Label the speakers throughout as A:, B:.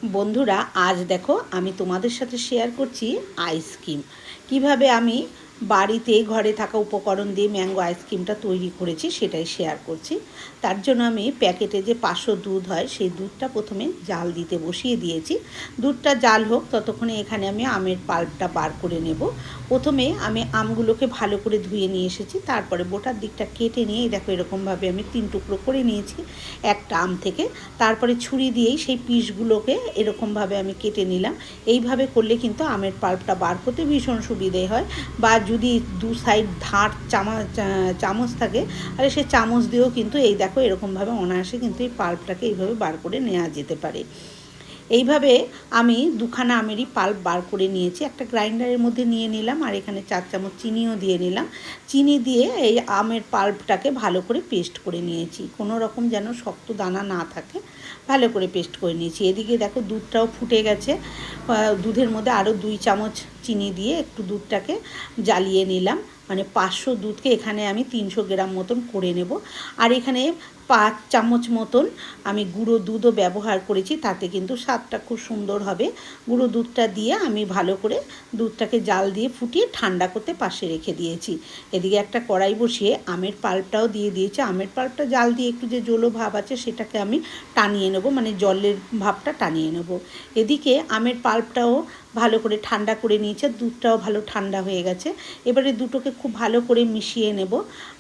A: বন্ধুরা, আজ দেখো আমি তোমাদের সাথে শেয়ার করছি আইসক্রিম। কিভাবে আমি বাড়িতে ঘরে থাকা উপকরণ দিয়ে ম্যাঙ্গো আইসক্রিমটা তৈরি করেছি সেটাই শেয়ার করছি। তার জন্য আমি প্যাকেটে যে 500 দুধ হয় সেই দুধটা প্রথমে জাল দিতে বসিয়ে দিয়েছি। দুধটা জাল হোক ততক্ষণে এখানে আমি আমের পাল্পটা বার করে নেব। প্রথমে আমি আমগুলোকে ভালো করে ধুয়ে নিয়ে এসেছি, তারপরে বোটার দিকটা কেটে নিয়ে দেখো এরকমভাবে আমি 3 টুকরো করে নিয়েছি একটা আম থেকে। তারপরে ছুরি দিয়েই সেই পিসগুলোকে এরকমভাবে আমি কেটে নিলাম। এইভাবে করলে কিন্তু আমের পাল্পটা বার করতে ভীষণ সুবিধে হয়। বা যদি দু সাইড ধার চামচ থাকে তাহলে সেই চামচ দিয়েও কিন্তু এই দেখো এরকমভাবে অনায়াসে কিন্তু এই পাল্পটাকে এইভাবে বার করে নেওয়া যেতে পারে। এইভাবে আমি দুখানা আমেরই পাল্প বার করে নিয়েছি, একটা গ্রাইন্ডারের মধ্যে নিয়ে নিলাম, আর এখানে 4 চামচ চিনিও দিয়ে নিলাম। চিনি দিয়ে এই আমের পাল্পটাকে ভালো করে পেস্ট করে নিয়েছি, কোনো রকম যেন শক্ত দানা না থাকে, ভালো করে পেস্ট করে নিয়েছি। এদিকে দেখো দুধটাও ফুটে গেছে। দুধের মধ্যে আরও 2 চামচ চিনি দিয়ে একটু দুধটাকে জ্বালিয়ে নিলাম। মানে 500 দুধকে এখানে আমি 300 গ্রাম মতন করে নেব। আর এখানে 5 চামচ মতন আমি গুঁড়ো দুধও ব্যবহার করেছি, তাতে কিন্তু স্বাদটা খুব সুন্দর হবে। গুঁড়ো দুধটা দিয়ে আমি ভালো করে দুধটাকে জাল দিয়ে ফুটিয়ে ঠান্ডা করতে পাশে রেখে দিয়েছি। এদিকে একটা কড়াই বসিয়ে আমের পাল্পটাও দিয়ে দিয়েছি। আমের পাল্পটা জাল দিয়ে একটু যে জলো ভাব আছে সেটাকে আমি টানিয়ে নেব, মানে জলের ভাবটা টানিয়ে নেব। এদিকে আমের পাল্পটাও ভালো করে ঠান্ডা করে নিয়েছে, দুধটাও ভালো ঠান্ডা হয়ে গেছে। এবারে দুটোকে খুব ভালো করে মিশিয়ে নেব।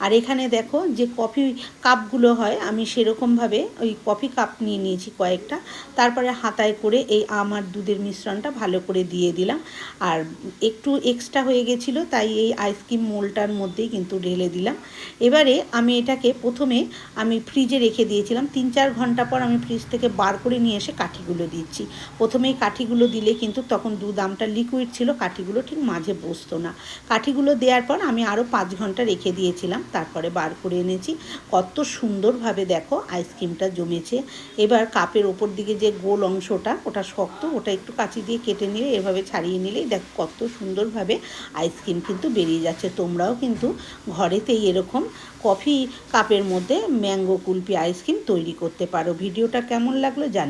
A: আর এখানে দেখো যে কফি কাপগুলো হয়, আমি সেরকমভাবে ওই কফি কাপ নিয়ে নিয়েছি কয়েকটা। তারপরে হাতায় করে এই আম আর দুধের মিশ্রণটা ভালো করে দিয়ে দিলাম। আর একটু এক্সট্রা হয়ে গেছিলো, তাই এই আইসক্রিম মোলটার মধ্যেই কিন্তু ঢেলে দিলাম। এবারে আমি এটাকে প্রথমে আমি ফ্রিজে রেখে দিয়েছিলাম, 3-4 ঘন্টা পর আমি ফ্রিজ থেকে বার করে নিয়ে এসে কাঠিগুলো দিচ্ছি। প্রথমেই কাঠিগুলো দিলে কিন্তু তখন দুধ আমটা লিকুইড ছিল, কাঠিগুলো ঠিক মাঝে বসতো না। কাঠিগুলো দেওয়ার পর আমি আরও 5 ঘন্টা রেখে দিয়েছিলাম, তারপরে বার করে এনেছি। কত সুন্দরভাবে দেখো আইসক্রিমটা জমেছে। এবার কাপের ওপর দিকে যে গোল অংশটা ওটা শক্ত, ওটা একটু কাঁচি দিয়ে কেটে নিলে এভাবে ছাড়িয়ে নিলেই দেখো কত সুন্দরভাবে আইসক্রিম কিন্তু বেরিয়ে যাচ্ছে। তোমরাও কিন্তু ঘরেতেই এরকম কফি কাপের মধ্যে ম্যাঙ্গো কুলফি আইসক্রিম তৈরি করতে পারো। ভিডিওটা কেমন লাগলো জানি।